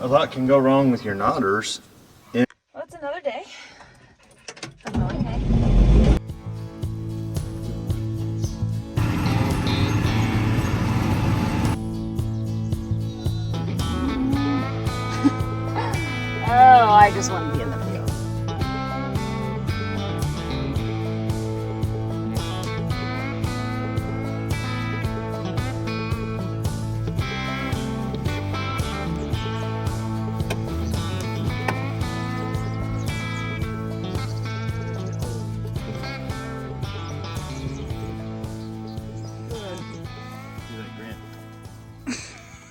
a lot can go wrong with your knotters. Well, it's another day of mowing hay. Oh, I just want to be in the field.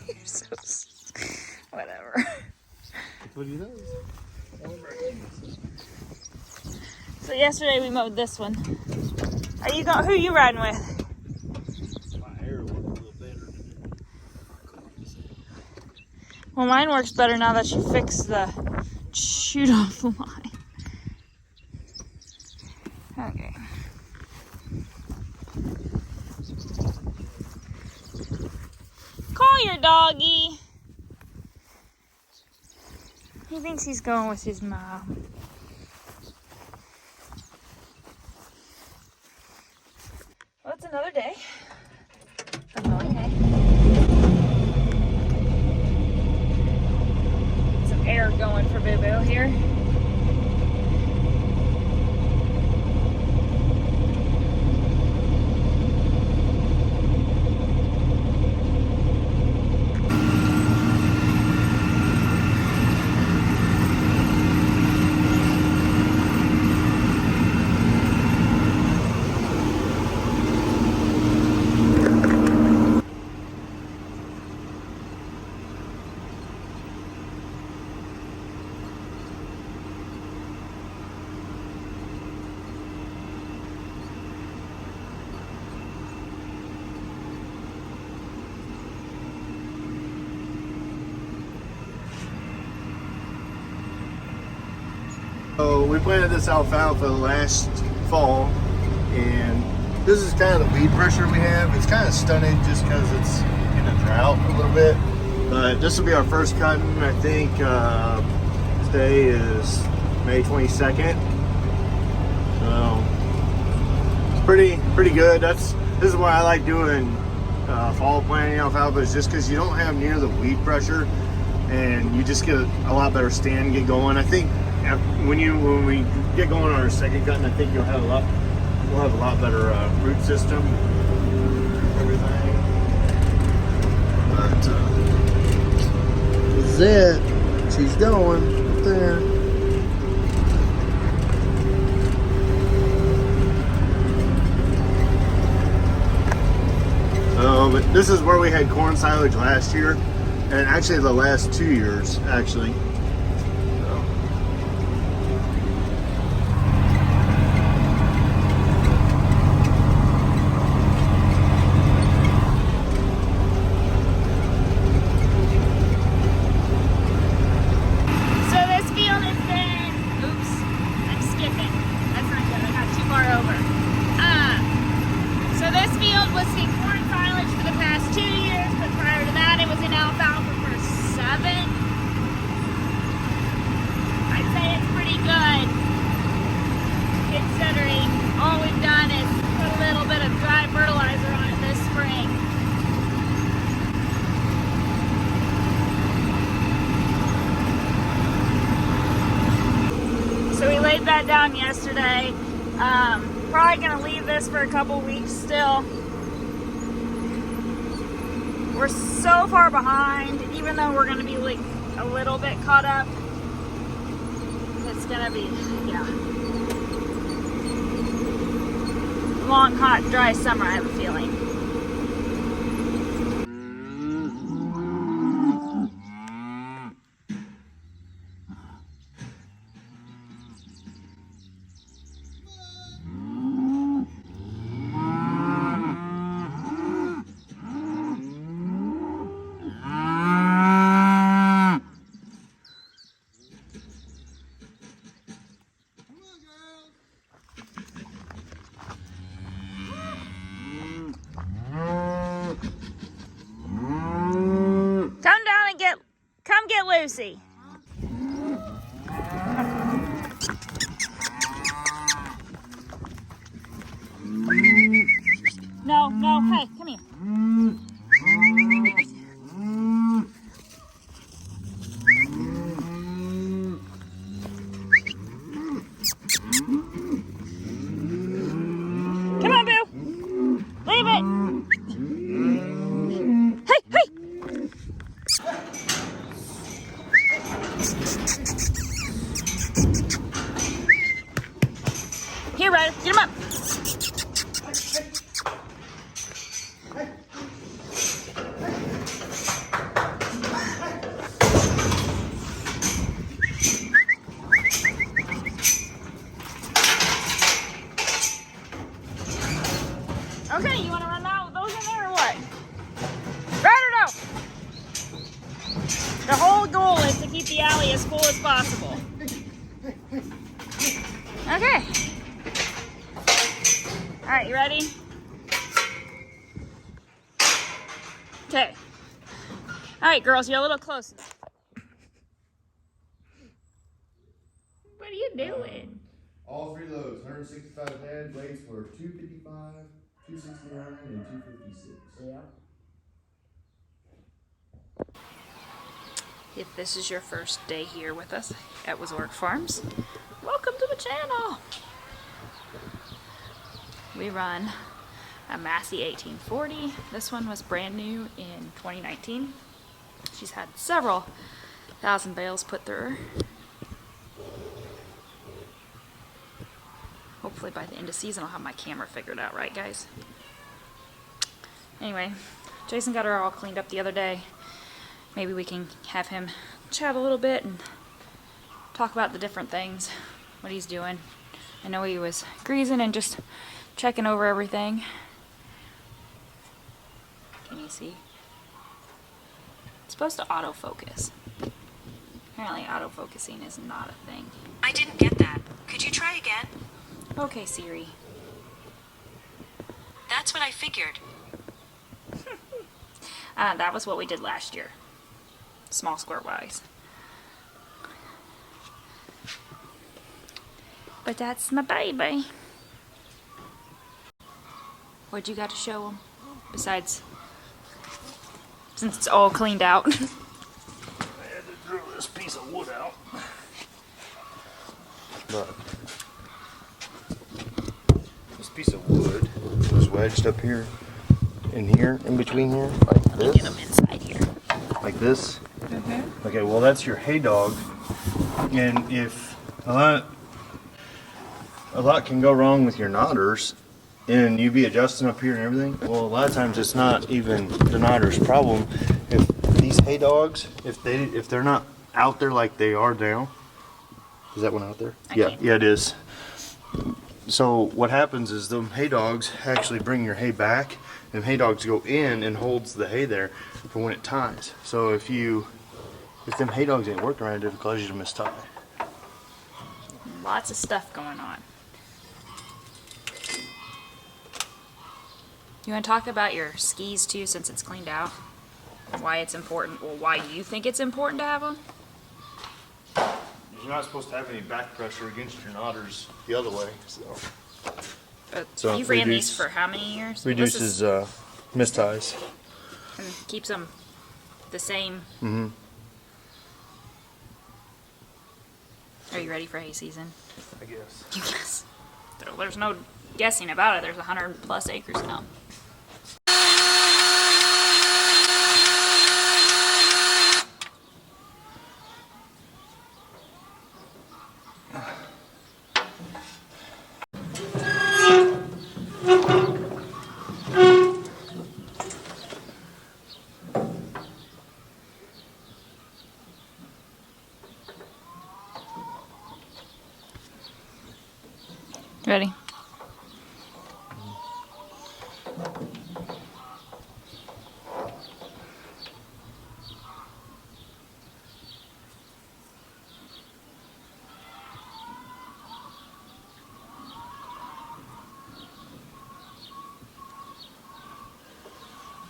You're so whatever. That's what he does. So yesterday we mowed this one. Are you going? Who are you riding with? My hair works a little better today. Well, mine works better now that you fixed the shoot off the line. Okay. Call your doggy. He thinks he's going with his mom. Well, it's another day of mowing hay. Some air going for Boo Boo here. So we planted this alfalfa last fall, and this is kind of the weed pressure we have. It's kind of stunted just because it's in a drought a little bit. But this will be our first cutting. I think today is May 22nd. So it's pretty good. This is why I like doing fall planting alfalfa, is just because you don't have near the weed pressure, and you just get a lot better stand, get going. I think when we get going on our second cutting, I think we'll have a lot better root system, everything. But this is it. She's going up there. But this is where we had corn silage last year, and actually the last 2 years, actually. That down yesterday. Probably gonna leave this for a couple weeks still. We're so far behind, even though we're gonna be like a little bit caught up. It's gonna be, yeah, long, hot, dry summer, I have a feeling. Lucy. No, no, hey, come here. Come on, Boo. Leave it. Hey, hey. Here, Ryder, get him up. Okay, you want to run out with those in there or what? Ryder, no. The whole goal is to keep the alley as full as possible. Okay. All right, you ready? Okay. All right, girls, you're a little close. What are you doing? All three loads, 165 head, weights for 255, 269, and 256. Yeah. If this is your first day here with us at Wieczorek Farms, welcome to the channel. We run a Massey 1840. This one was brand new in 2019. She's had several thousand bales put through her. Hopefully by the end of season I'll have my camera figured out right, guys. Anyway, Jason got her all cleaned up the other day. Maybe we can have him chat a little bit and talk about the different things, what he's doing. I know he was greasing and just checking over everything. Can you see? It's supposed to autofocus. Apparently autofocusing is not a thing. I didn't get that. Could you try again? Okay, Siri. That's what I figured. That was what we did last year. Small square wise. But that's my baby. What you got to show them? Besides, since it's all cleaned out. I had to drill this piece of wood out. Look. This piece of wood was wedged up here, in between here, like this. Get them inside here. Like this. Okay, well that's your hay dog, and if a lot can go wrong with your knotters, and you be adjusting up here and everything, well a lot of times it's not even the knotter's problem. If these hay dogs, if they're not out there like they are now, is that one out there? Yeah, it is. So what happens is the hay dogs actually bring your hay back, and hay dogs go in and holds the hay there for when it ties. So if them hay dogs ain't working right, it'll cause you to mistie. Lots of stuff going on. You want to talk about your skis too, since it's cleaned out? Why it's important, or why you think it's important to have them? You're not supposed to have any back pressure against your knotters the other way. But So you've ran these for how many years? Reduces misties. And keeps them the same. Mm-hmm. Are you ready for hay season? I guess. You guess. There's no guessing about it. There's 100+ acres now. Ready?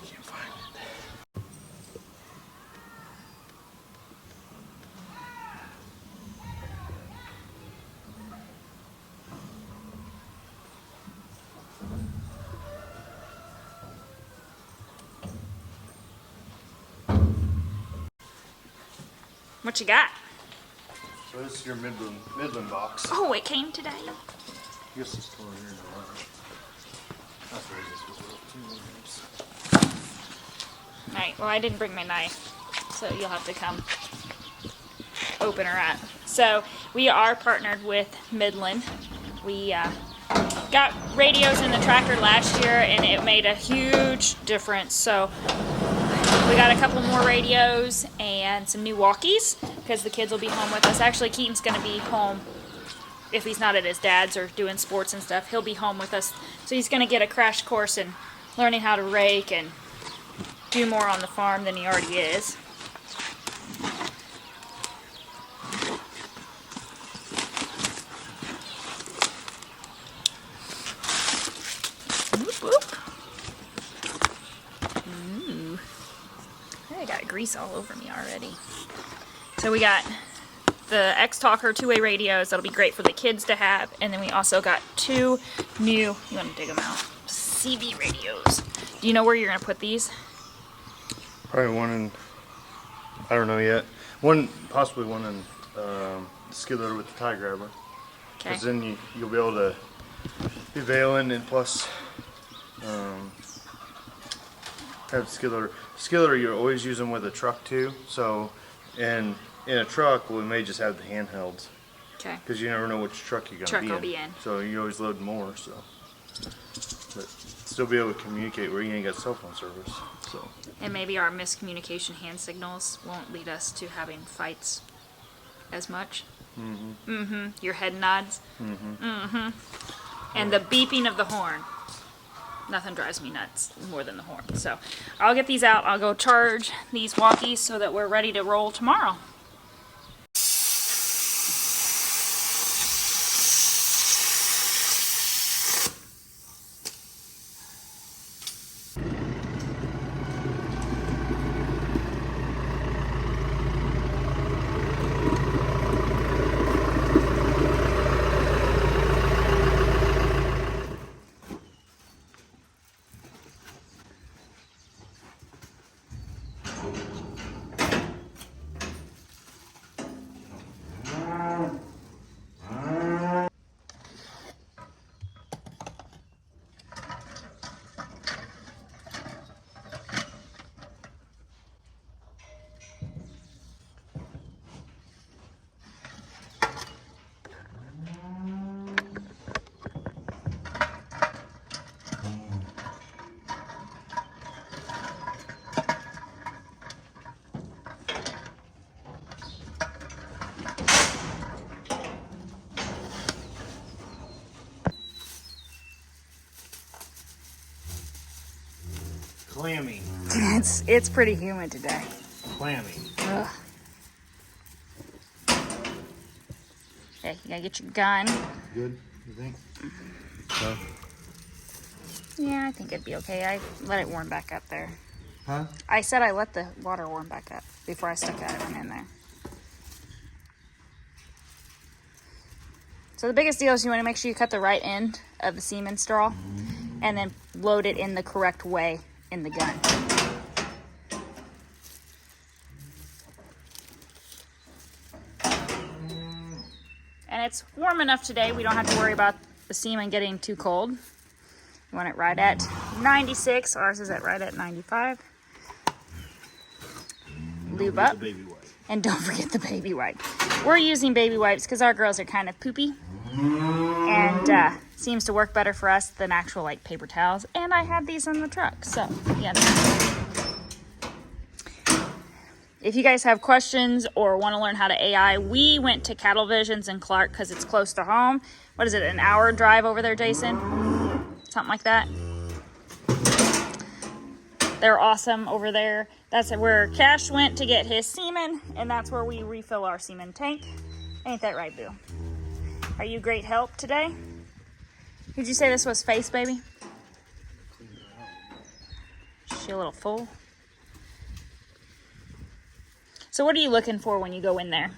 Can't find it. What you got? So this is your Midland box. Oh, it came today. I guess it's still in here now. That's where this was. Alright, well I didn't bring my knife, so you'll have to come open her up. So we are partnered with Midland. We got radios in the tractor last year and it made a huge difference. So we got a couple more radios and some new walkies because the kids will be home with us. Actually, Keaton's going to be home if he's not at his dad's or doing sports and stuff. He'll be home with us. So he's going to get a crash course in learning how to rake and do more on the farm than he already is. Whoop, whoop. Ooh. I got grease all over me already. So we got the X-Talker two-way radios. That'll be great for the kids to have. And then we also got two new, you want to dig them out, CB radios. Do you know where you're going to put these? Probably one in, I don't know yet. Possibly one in the skid loader with the tie grabber. Okay. Because then you'll be able to be baling and plus have skid loader. Skid loader, you always use them with a truck too. So, and in a truck, we may just have the handhelds. Okay. Because you never know which truck you're Truck going will to be in. So you always load more. So, but still be able to communicate where you ain't got cell phone service. So. And maybe our miscommunication hand signals won't lead us to having fights as much. Mm-hmm. Mm-hmm. Your head nods. Mm-hmm. Mm-hmm. And the beeping of the horn. Nothing drives me nuts more than the horn. So I'll get these out. I'll go charge these walkies so that we're ready to roll tomorrow. Clammy. It's pretty humid today. Clammy. Ugh. Okay, you gotta get your gun. Good, you think? No? Yeah, I think it'd be okay. I let it warm back up there. Huh? I said I let the water warm back up before I stuck that one in there. So the biggest deal is you want to make sure you cut the right end of the semen straw and then load it in the correct way in the gun. And it's warm enough today, we don't have to worry about the semen getting too cold. You want it right at 96. Ours is at right at 95. Lube up. And don't forget the baby wipe. We're using baby wipes because our girls are kind of poopy. And seems to work better for us than actual like paper towels. And I had these in the truck. So, yeah. If you guys have questions or want to learn how to AI, we went to Cattle Visions in Clark because it's close to home. What is it, an hour drive over there, Jason? Something like that. They're awesome over there. That's where Cash went to get his semen, and that's where we refill our semen tank. Ain't that right, Boo? Are you great help today? Did you say this was face, baby? Is she a little full? So what are you looking for when you go in there?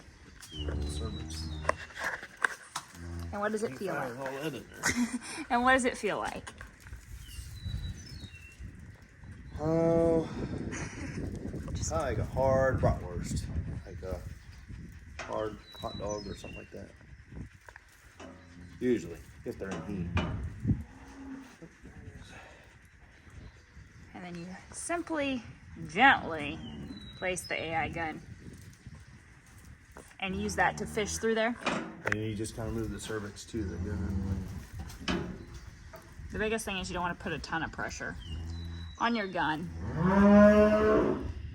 And what does it feel like? And what does it feel like? Oh, like a hard bratwurst. Like hot dog or something like that. Usually, if they're in heat. And then you simply, gently place the AI gun and use that to fish through there. And you just kind of move the cervix to the gun. The biggest thing is you don't want to put a ton of pressure on your gun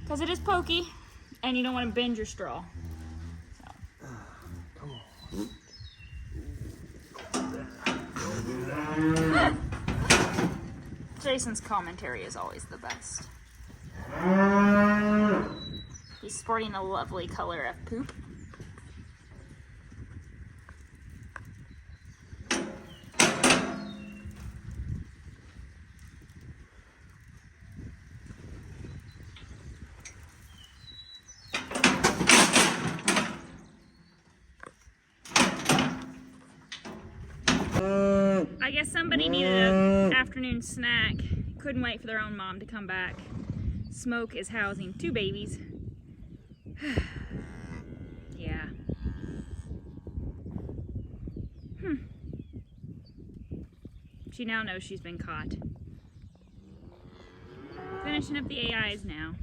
because it is pokey and you don't want to bend your straw. So. Come on. Jason's commentary is always the best. He's sporting a lovely color of poop. I guess somebody needed an afternoon snack. Couldn't wait for their own mom to come back. Smoke is housing 2 babies. Yeah. She now knows she's been caught. Finishing up the AIs now.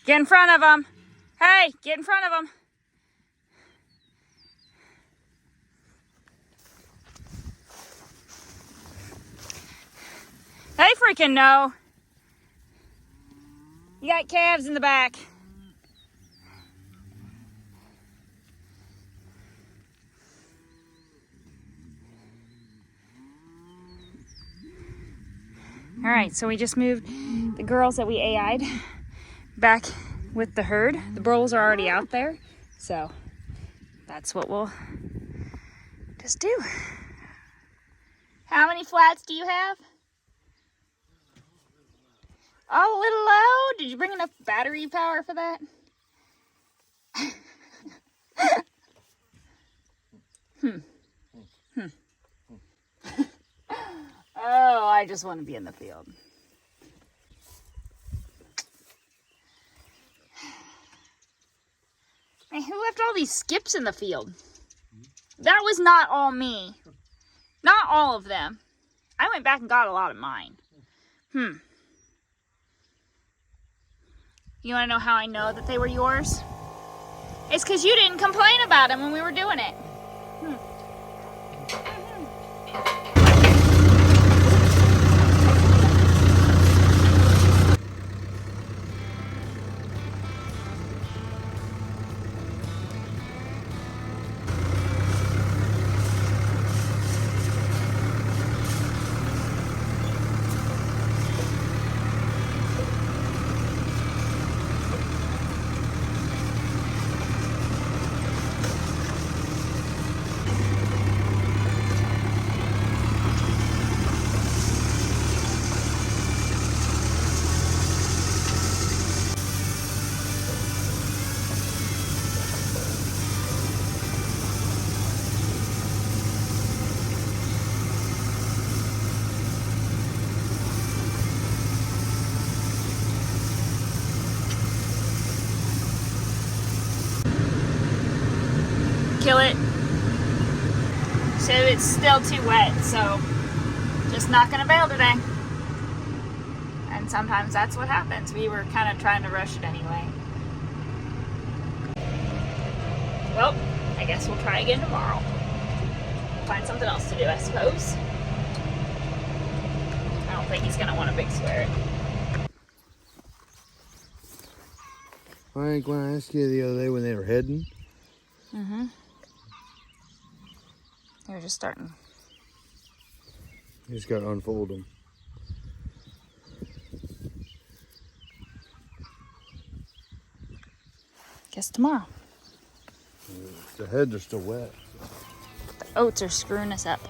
Get in front of them. Hey, get in front of them. They freaking know. You got calves in the back. All right, so we just moved the girls that we AI'd back with the herd. The bulls are already out there, so that's what we'll just do. How many flats do you have? Oh, a little low. Did you bring enough battery power for that? Oh, I just want to be in the field. Hey, who left all these skips in the field? That was not all me. Not all of them. I went back and got a lot of mine. You want to know how I know that they were yours? It's because you didn't complain about them when we were doing it. Kill it. So it's still too wet, so just not gonna bail today. And sometimes that's what happens. We were kind of trying to rush it anyway. Well, I guess we'll try again tomorrow. Find something else to do, I suppose. I don't think he's gonna want a big swear. I think when I asked you the other day when they were heading. They were just starting. You just gotta unfold them. Guess tomorrow. The heads are still wet. The oats are screwing us up.